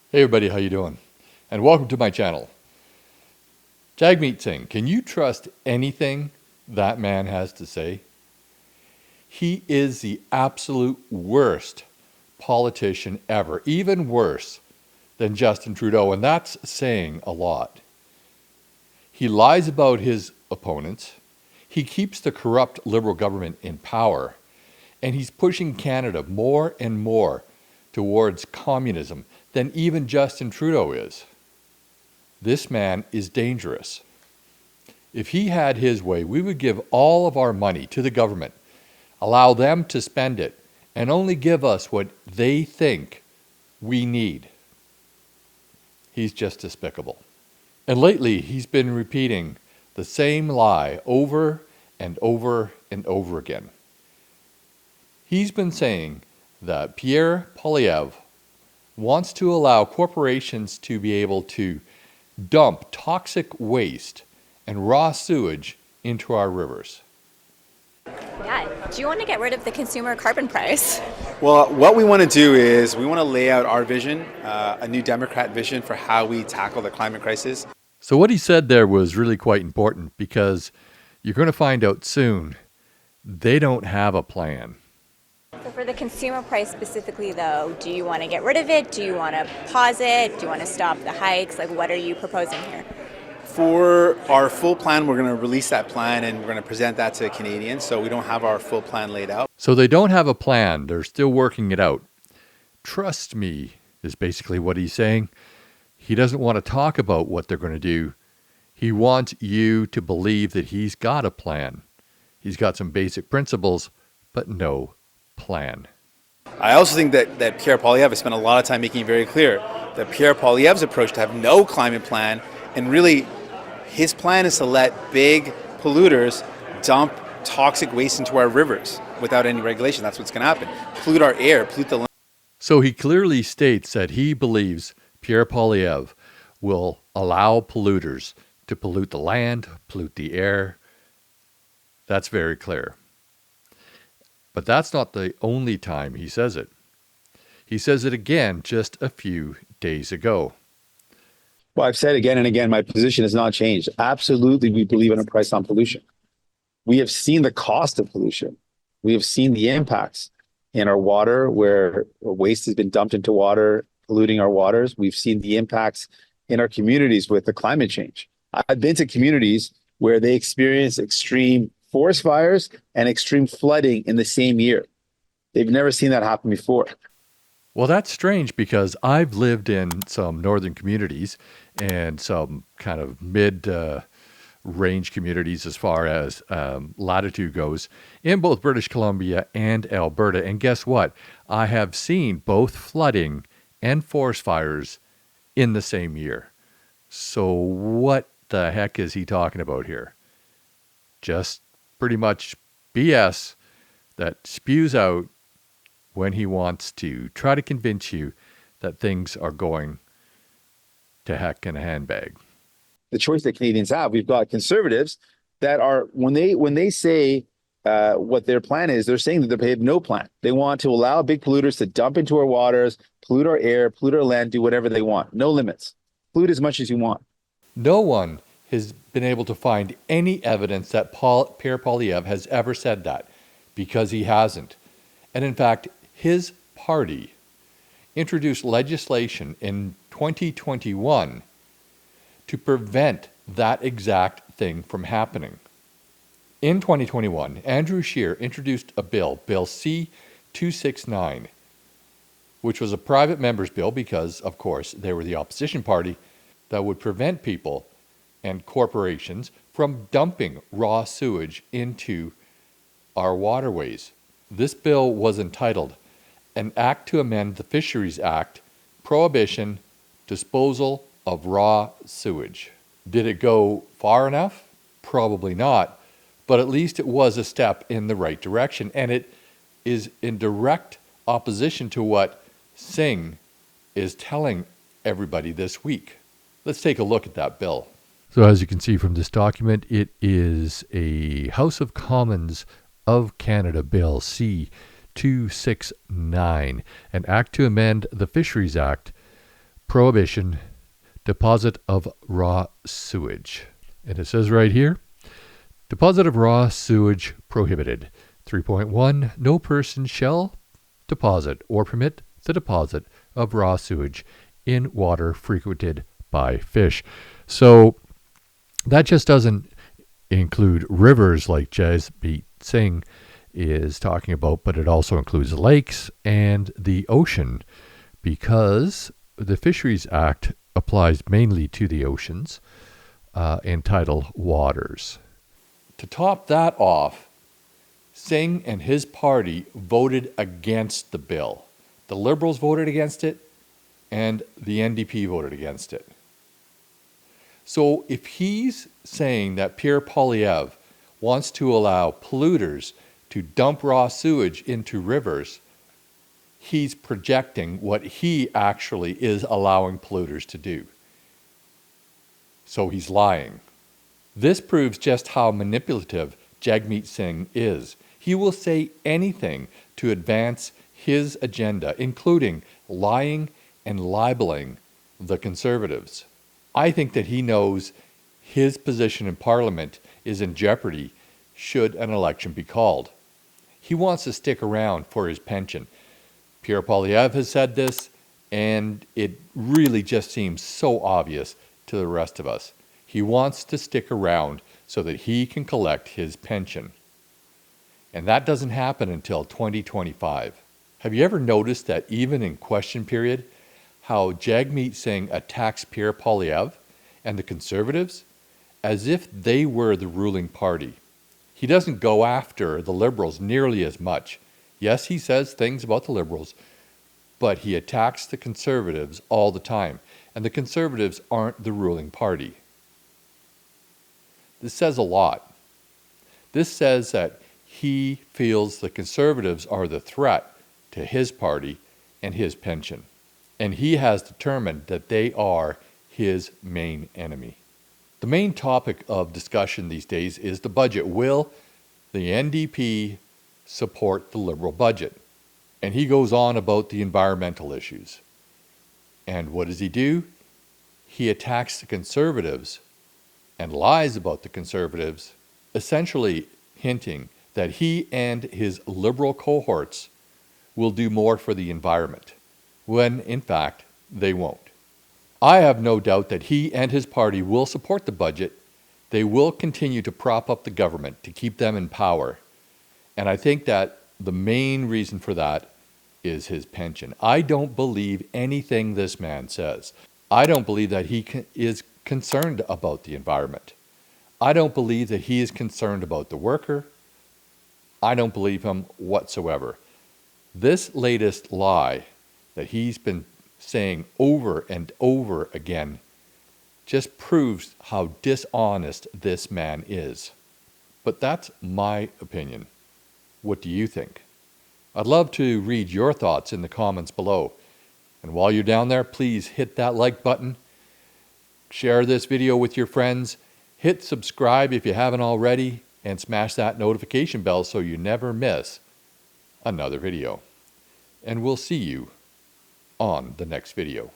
Hey everybody, how you doing? And welcome to my channel. Jagmeet Singh, can you trust anything that man has to say? He is the absolute worst politician ever, even worse than Justin Trudeau, and that's saying a lot. He lies about his opponents, he keeps the corrupt Liberal government in power, and he's pushing Canada more and more towards communism than even Justin Trudeau is. This man is dangerous. If he had his way, we would give all of our money to the government, allow them to spend it, and only give us what they think we need. He's just despicable. And lately, he's been repeating the same lie over and over and over again. He's been saying that Pierre Poilievre wants to allow corporations to be able to dump toxic waste and raw sewage into our rivers. Yeah, do you want to get rid of the consumer carbon price? Well, what we want to do is we want to lay out our vision, a new Democrat vision for how we tackle the climate crisis. So what he said there was really quite important because you're going to find out soon they don't have a plan. So for the consumer price specifically though, do you want to get rid of it? Do you want to pause it? Do you want to stop the hikes? Like, what are you proposing here? For our full plan, we're going to release that plan and we're going to present that to Canadians. So we don't have our full plan laid out. So they don't have a plan. They're still working it out. Trust me is basically what he's saying. He doesn't want to talk about what they're going to do. He wants you to believe that he's got a plan. He's got some basic principles, but no plan. I also think that Pierre Poilievre has spent a lot of time making it very clear that Pierre Poilievre's approach to have no climate plan, and really his plan is to let big polluters dump toxic waste into our rivers without any regulation. That's what's going to happen. Pollute our air, pollute the land. So he clearly states that he believes Pierre Poilievre will allow polluters to pollute the land, pollute the air. That's very clear. But that's not the only time he says it. He says it again just a few days ago. Well, I've said again and again, my position has not changed. Absolutely, we believe in a price on pollution. We have seen the cost of pollution. We have seen the impacts in our water where waste has been dumped into water, polluting our waters. We've seen the impacts in our communities with the climate change. I've been to communities where they experience extreme forest fires and extreme flooding in the same year. They've never seen that happen before. Well, that's strange because I've lived in some northern communities and some kind of mid-range communities as far as latitude goes in both British Columbia and Alberta. And guess what? I have seen both flooding and forest fires in the same year. So what the heck is he talking about here? Just pretty much BS that spews out when he wants to try to convince you that things are going to heck in a handbag. The choice that Canadians have, we've got conservatives that are, when they say what their plan is, they're saying that they have no plan. They want to allow big polluters to dump into our waters, pollute our air, pollute our land, do whatever they want. No limits. Pollute as much as you want. No one has been able to find any evidence that Pierre Poilievre has ever said that, because he hasn't. And in fact, his party introduced legislation in 2021 to prevent that exact thing from happening. In 2021, Andrew Scheer introduced a bill, Bill C-269, which was a private member's bill because, of course, they were the opposition party, that would prevent people and corporations from dumping raw sewage into our waterways. This bill was entitled An Act to Amend the Fisheries Act, Prohibition, Disposal of Raw Sewage. Did it go far enough? Probably not, but at least it was a step in the right direction, and it is in direct opposition to what Singh is telling everybody this week. Let's take a look at that bill. So as you can see from this document, it is a House of Commons of Canada Bill C-269, an act to amend the Fisheries Act, prohibition, deposit of raw sewage. And it says right here, deposit of raw sewage prohibited. 3.1, no person shall deposit or permit the deposit of raw sewage in water frequented by fish. So that just doesn't include rivers like Jagmeet Singh is talking about, but it also includes lakes and the ocean, because the Fisheries Act applies mainly to the oceans and tidal waters. To top that off, Singh and his party voted against the bill. The Liberals voted against it, and the NDP voted against it. So if he's saying that Pierre Poilievre wants to allow polluters to dump raw sewage into rivers, he's projecting what he actually is allowing polluters to do. So he's lying. This proves just how manipulative Jagmeet Singh is. He will say anything to advance his agenda, including lying and libeling the Conservatives. I think that he knows his position in Parliament is in jeopardy should an election be called. He wants to stick around for his pension. Pierre Poilievre has said this, and it really just seems so obvious to the rest of us. He wants to stick around so that he can collect his pension. And that doesn't happen until 2025. Have you ever noticed that even in question period, how Jagmeet Singh attacks Pierre Poilievre and the Conservatives as if they were the ruling party? He doesn't go after the Liberals nearly as much. Yes, he says things about the Liberals, but he attacks the Conservatives all the time. And the Conservatives aren't the ruling party. This says a lot. This says that he feels the Conservatives are the threat to his party and his pension. And he has determined that they are his main enemy. The main topic of discussion these days is the budget. Will the NDP support the Liberal budget? And he goes on about the environmental issues. And what does he do? He attacks the Conservatives and lies about the Conservatives, essentially hinting that he and his Liberal cohorts will do more for the environment, when in fact they won't. I have no doubt that he and his party will support the budget. They will continue to prop up the government to keep them in power. And I think that the main reason for that is his pension. I don't believe anything this man says. I don't believe that he is concerned about the environment. I don't believe that he is concerned about the worker. I don't believe him whatsoever. This latest lie that he's been saying over and over again just proves how dishonest this man is. But that's my opinion. What do you think? I'd love to read your thoughts in the comments below. And while you're down there, please hit that like button, share this video with your friends, hit subscribe if you haven't already, and smash that notification bell so you never miss another video. And we'll see you on the next video.